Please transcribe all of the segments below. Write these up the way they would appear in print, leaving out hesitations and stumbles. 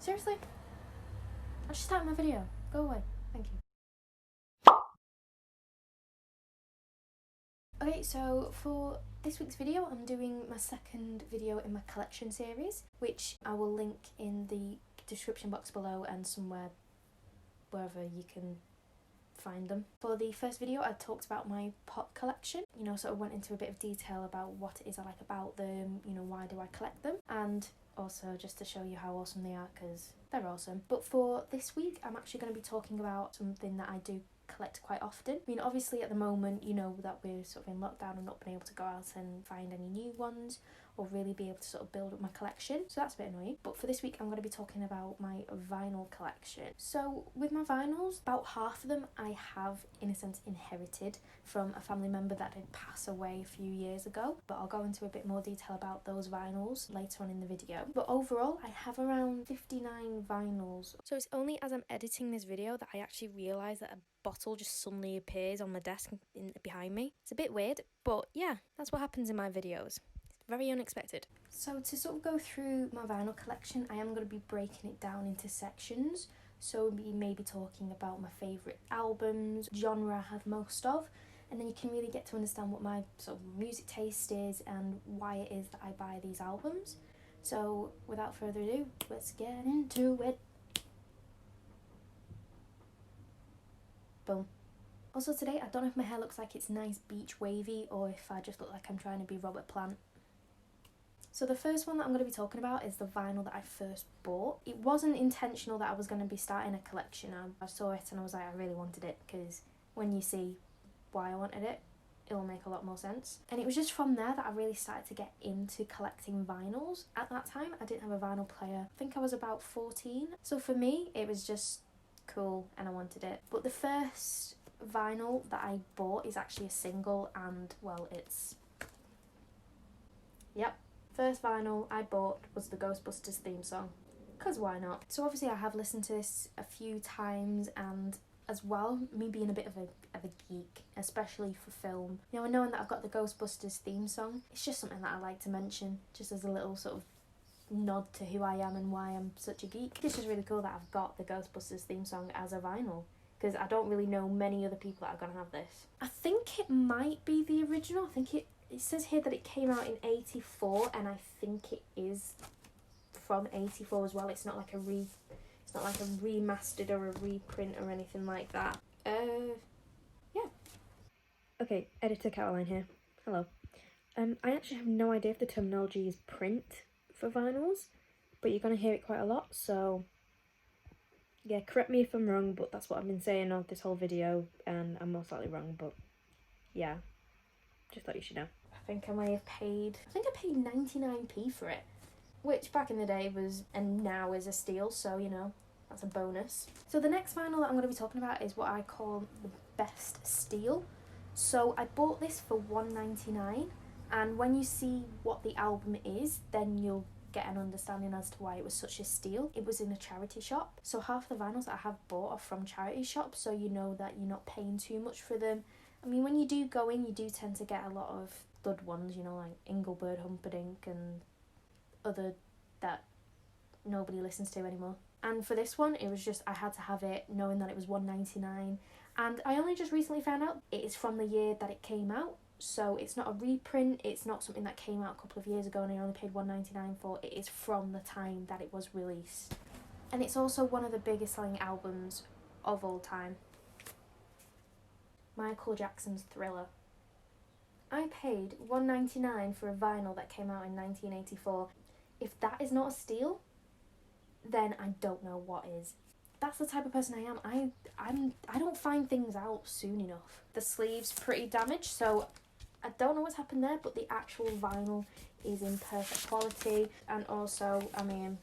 Seriously? I just started my video. Go away. Thank you. Okay, so for this week's video, I'm doing my second video in my collection series, which I will link in the description box below and somewhere wherever you can find them. For the first video, I talked about my pot collection, sort of went into a bit of detail about what it is I like about them, why do I collect them, and also just to show you how awesome they are, because they're awesome. But for this week, I'm actually going to be talking about something that I do collect quite often. I mean, obviously at the moment, that we're sort of in lockdown and not been able to go out and find any new ones or really be able to sort of build up my collection, so that's a bit annoying. But for this week, I'm going to be talking about my vinyl collection. So with my vinyls, about half of them I have in a sense inherited from a family member that did pass away a few years ago, but I'll go into a bit more detail about those vinyls later on in the video. But overall, I have around 59 vinyls. So it's only as I'm editing this video that I actually realise that a bottle just suddenly appears on my desk behind me. It's a bit weird, but yeah, that's what happens in my videos. Very unexpected. So to sort of go through my vinyl collection, I am going to be breaking it down into sections. So we may be talking about my favourite albums, genre I have most of, and then you can really get to understand what my sort of music taste is and why it is that I buy these albums. So without further ado, let's get into it. Boom. Also today, I don't know if my hair looks like it's nice beach wavy or if I just look like I'm trying to be Robert Plant. So the first one that I'm going to be talking about is the vinyl that I first bought. It wasn't intentional that I was going to be starting a collection. I saw it and I was like, I really wanted it, because when you see why I wanted it, it'll make a lot more sense. And it was just from there that I really started to get into collecting vinyls. At that time, I didn't have a vinyl player. I think I was about 14. So for me, it was just cool and I wanted it. But the first vinyl that I bought is actually a single, and well, yep. First vinyl I bought was the Ghostbusters theme song, because why not? So obviously I have listened to this a few times, and as well, me being a bit of a geek, especially for film, knowing that I've got the Ghostbusters theme song, it's just something that I like to mention, just as a little sort of nod to who I am and why I'm such a geek. It's just really cool that I've got the Ghostbusters theme song as a vinyl, because I don't really know many other people that are going to have this. I think it might be the original. I think it says here that it came out in 84, and I think it is from 84 as well. It's not like a remastered or a reprint or anything like that. Yeah. Okay, editor Caroline here. Hello. I actually have no idea if the terminology is print for vinyls, but you're gonna hear it quite a lot, so yeah, correct me if I'm wrong, but that's what I've been saying on this whole video, and I'm most likely wrong, but yeah, just thought you should know. I think I paid 99p for it, which back in the day was, and now is, a steal, so that's a bonus. So the next vinyl that I'm going to be talking about is what I call the best steal. So I bought this for $1.99, and when you see what the album is, then you'll get an understanding as to why it was such a steal. It was in a charity shop, so half the vinyls that I have bought are from charity shops, so you know that you're not paying too much for them. I mean, when you do go in, you do tend to get a lot of dud ones, like Engelbert Humperdinck and other that nobody listens to anymore. And for this one, it was just, I had to have it, knowing that it was $1.99. And I only just recently found out it is from the year that it came out. So it's not a reprint, it's not something that came out a couple of years ago and I only paid $1.99 for. It is from the time that it was released. And it's also one of the biggest selling albums of all time. Michael Jackson's Thriller. I paid $1.99 for a vinyl that came out in 1984. If that is not a steal, then I don't know what is. That's the type of person I am. I don't find things out soon enough. The sleeve's pretty damaged, so I don't know what's happened there, but the actual vinyl is in perfect quality. And also, I mean,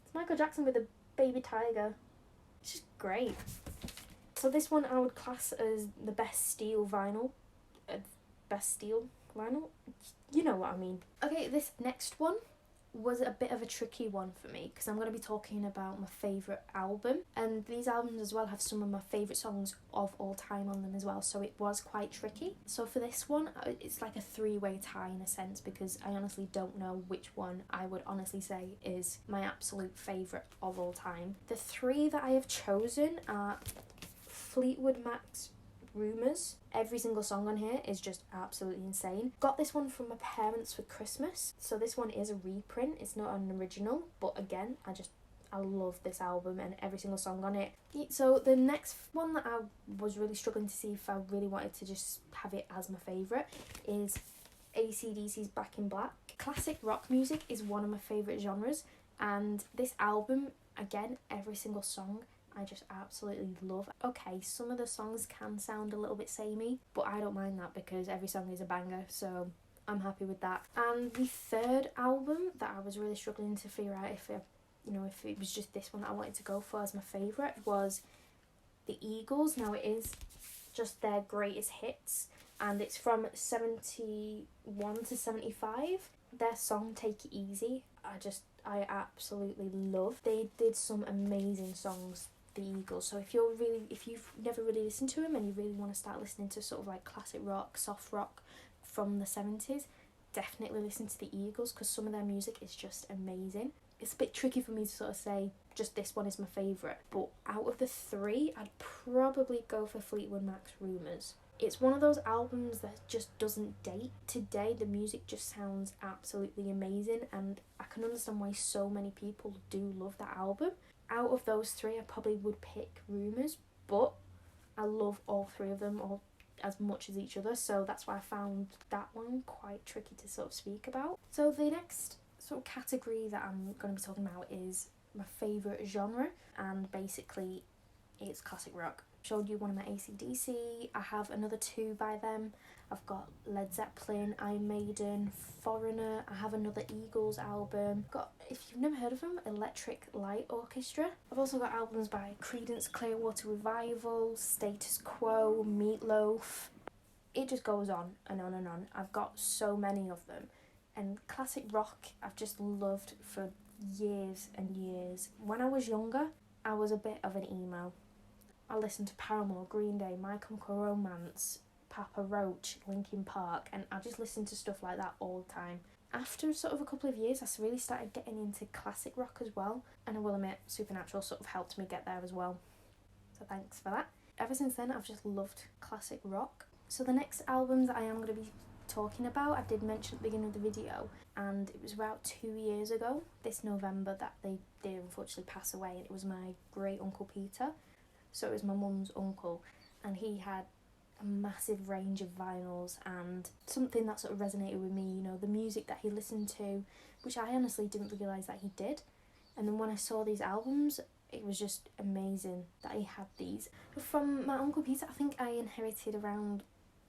it's Michael Jackson with a baby tiger. It's just great. So this one I would class as the best steal vinyl. Best steal vinyl? You know what I mean. Okay, this next one was a bit of a tricky one for me because I'm going to be talking about my favourite album, and these albums as well have some of my favourite songs of all time on them as well, so it was quite tricky. So for this one, it's like a three-way tie in a sense, because I honestly don't know which one I would honestly say is my absolute favourite of all time. The three that I have chosen are Fleetwood Mac's Rumours. Every single song on here is just absolutely insane. Got this one from my parents for Christmas, so this one is a reprint, it's not an original, but again, I love this album and every single song on it. So the next one that I was really struggling to see if I really wanted to just have it as my favourite is AC/DC's Back in Black. Classic rock music is one of my favourite genres, and this album, again, every single song I just absolutely love. Okay, some of the songs can sound a little bit samey, but I don't mind that because every song is a banger, so I'm happy with that. And the third album that I was really struggling to figure out if it was just this one that I wanted to go for as my favourite was the Eagles. Now it is just their greatest hits, and it's from 71 to 75. Their song Take It Easy, I absolutely love. They did some amazing songs, the Eagles. So if you've never really listened to them and you really want to start listening to sort of like classic rock, soft rock from the 70s, definitely listen to the Eagles because some of their music is just amazing. It's a bit tricky for me to sort of say just this one is my favourite, but out of the three, I'd probably go for Fleetwood Mac's Rumours. It's one of those albums that just doesn't date. Today, the music just sounds absolutely amazing, and I can understand why so many people do love that album. Out of those three, I probably would pick Rumours, but I love all three of them all as much as each other, so that's why I found that one quite tricky to sort of speak about. So the next sort of category that I'm going to be talking about is my favourite genre, and basically it's classic rock. Showed you one of my AC/DC, I have another two by them. I've got Led Zeppelin, Iron Maiden, Foreigner, I have another Eagles album. Got, if you've never heard of them, Electric Light Orchestra. I've also got albums by Creedence Clearwater Revival, Status Quo, Meatloaf. It just goes on and on and on. I've got so many of them. And classic rock I've just loved for years and years. When I was younger, I was a bit of an emo. I listened to Paramore, Green Day, My Chemical Romance, Papa Roach, Linkin Park, and I just listened to stuff like that all the time. After sort of a couple of years, I really started getting into classic rock as well, and I will admit, Supernatural sort of helped me get there as well. So thanks for that. Ever since then, I've just loved classic rock. So the next album that I am going to be talking about, I did mention at the beginning of the video, and it was about 2 years ago, this November, that they did unfortunately pass away, and it was my great uncle Peter. So it was my mum's uncle, and he had a massive range of vinyls, and something that sort of resonated with me, the music that he listened to, which I honestly didn't realise that he did. And then when I saw these albums, it was just amazing that he had these. From my uncle Peter, I think I inherited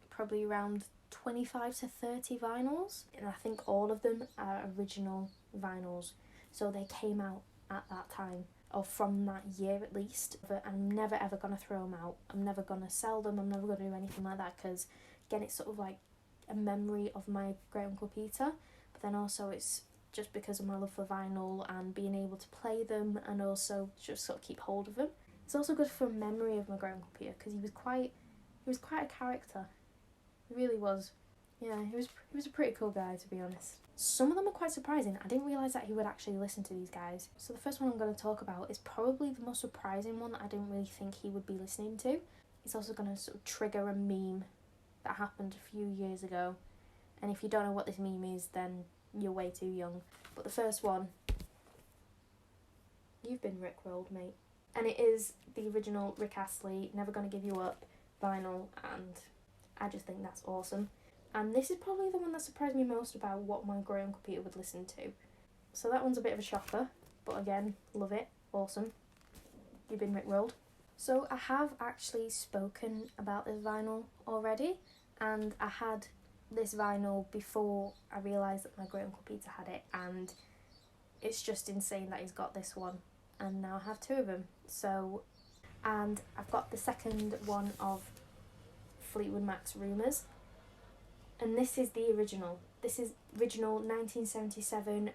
probably around 25 to 30 vinyls, and I think all of them are original vinyls, so they came out at that time, or from that year at least. But I'm never ever going to throw them out. I'm never going to sell them. I'm never going to do anything like that, because again, it's sort of like a memory of my great uncle Peter, but then also it's just because of my love for vinyl and being able to play them, and also just sort of keep hold of them. It's also good for a memory of my great uncle Peter, because he was quite a character. He really was. Yeah, he was a pretty cool guy, to be honest. Some of them are quite surprising. I didn't realise that he would actually listen to these guys. So the first one I'm going to talk about is probably the most surprising one that I didn't really think he would be listening to. It's also going to sort of trigger a meme that happened a few years ago. And if you don't know what this meme is, then you're way too young. But the first one, you've been rickrolled, mate. And it is the original Rick Astley, Never Gonna Give You Up vinyl, and I just think that's awesome. And this is probably the one that surprised me most about what my great uncle Peter would listen to. So that one's a bit of a shocker, but again, love it, awesome. You've been rickrolled. So I have actually spoken about this vinyl already, and I had this vinyl before I realised that my great uncle Peter had it, and it's just insane that he's got this one, and now I have two of them. So, and I've got the second one of Fleetwood Mac's Rumours, and this is the original. This is original 1977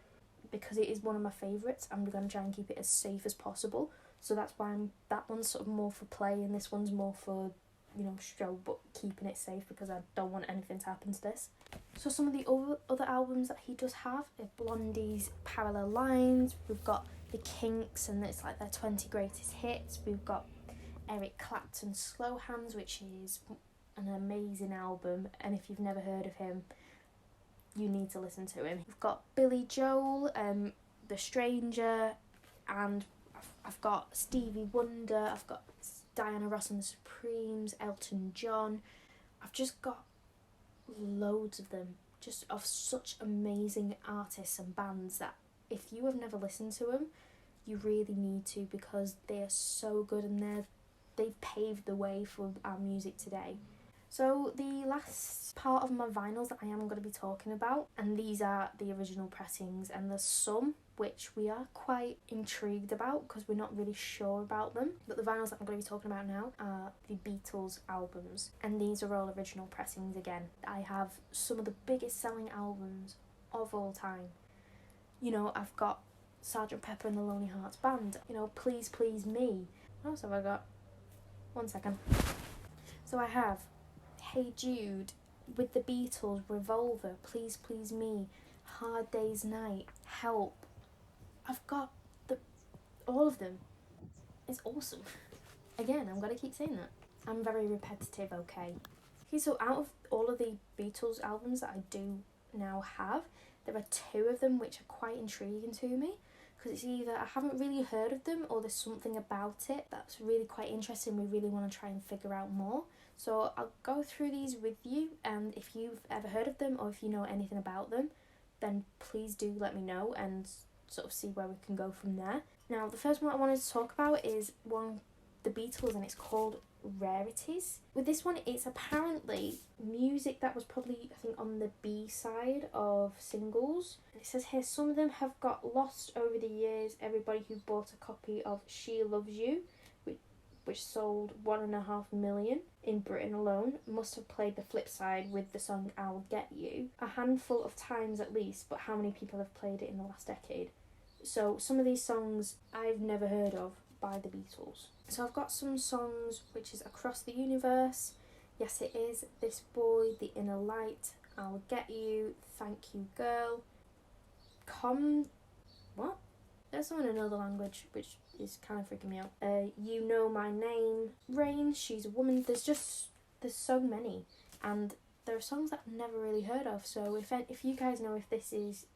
because it is one of my favourites, I'm going to try and keep it as safe as possible. So that's why that one's sort of more for play and this one's more for, you know, show, but keeping it safe because I don't want anything to happen to this. So some of the other albums that he does have are Blondie's Parallel Lines, we've got The Kinks and it's like their 20 greatest hits, we've got Eric Clapton's Slow Hands, which is an amazing album, and if you've never heard of him, you need to listen to him. We've got Billy Joel, The Stranger, and I've got Stevie Wonder, I've got Diana Ross and the Supremes, Elton John. I've just got loads of them, just of such amazing artists and bands that if you have never listened to them, you really need to, because they are so good and they've paved the way for our music today. So the last part of my vinyls that I am going to be talking about, and these are the original pressings, and there's some which we are quite intrigued about because we're not really sure about them. But the vinyls that I'm going to be talking about now are the Beatles albums, and these are all original pressings again. I have some of the biggest selling albums of all time. You know, I've got Sgt. Pepper and the Lonely Hearts Band, you know, Please Please Me. What else have I got? One second. So I have Hey Jude, With the Beatles, Revolver, Please Please Me, Hard Day's Night, Help. I've got all of them. It's awesome. Again, I'm going to keep saying that. I'm very repetitive, okay? Okay, so out of all of the Beatles albums that I do now have, there are two of them which are quite intriguing to me, because it's either I haven't really heard of them or there's something about it that's really quite interesting. We really want to try and figure out more. So I'll go through these with you, and if you've ever heard of them or if you know anything about them, then please do let me know and sort of see where we can go from there. Now, the first one I wanted to talk about is the Beatles, and it's called Rarities. With this one, it's apparently music that was probably, I think, on the B side of singles. And it says here, some of them have got lost over the years. Everybody who bought a copy of She Loves You, which sold 1.5 million in Britain alone, must have played the flip side with the song I'll Get You a handful of times at least, but how many people have played it in the last decade? So some of these songs I've never heard of by the Beatles. So I've got some songs which is Across the Universe, Yes It Is, This Boy, The Inner Light, I'll Get You, Thank You Girl, what? There's some in another language which is kind of freaking me out. You Know My Name, Rain, She's a Woman. There's so many, and there are songs that I've never really heard of. So if you guys know if this is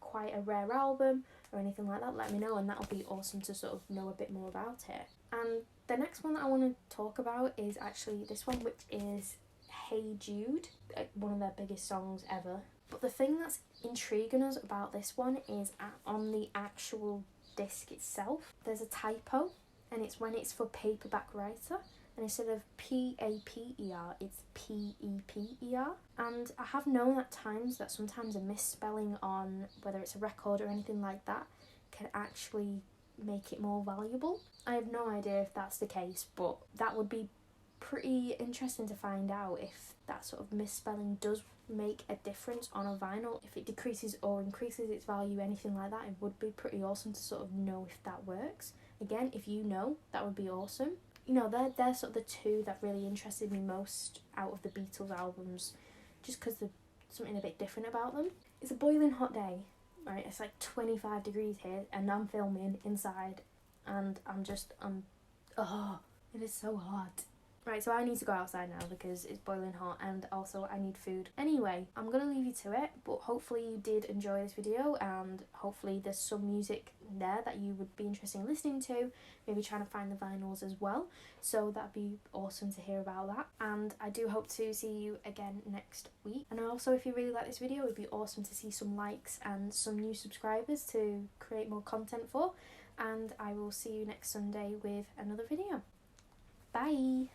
quite a rare album or anything like that, let me know, and that'll be awesome to sort of know a bit more about it. And the next one that I want to talk about is actually this one, which is Hey Jude, one of their biggest songs ever. But the thing that's intriguing us about this one is on the actual disc itself, there's a typo, and it's when it's for paperback writer, and instead of P-A-P-E-R, it's P-E-P-E-R. And I have known at times that sometimes a misspelling on whether it's a record or anything like that can actually make it more valuable. I have no idea if that's the case, but that would be pretty interesting to find out if that sort of misspelling does make a difference on a vinyl. If it decreases or increases its value, anything like that, it would be pretty awesome to sort of know if that works. Again, if you know, that would be awesome. You know, they're sort of the two that really interested me most out of the Beatles albums, just because there's something a bit different about them. It's a boiling hot day, right? It's like 25 degrees here, and I'm filming inside, and it is so hot. Right, so I need to go outside now because it's boiling hot, and also I need food. Anyway, I'm going to leave you to it, but hopefully you did enjoy this video, and hopefully there's some music there that you would be interested in listening to, maybe trying to find the vinyls as well. So that'd be awesome to hear about that, and I do hope to see you again next week. And also, if you really like this video, it would be awesome to see some likes and some new subscribers to create more content for, and I will see you next Sunday with another video. Bye!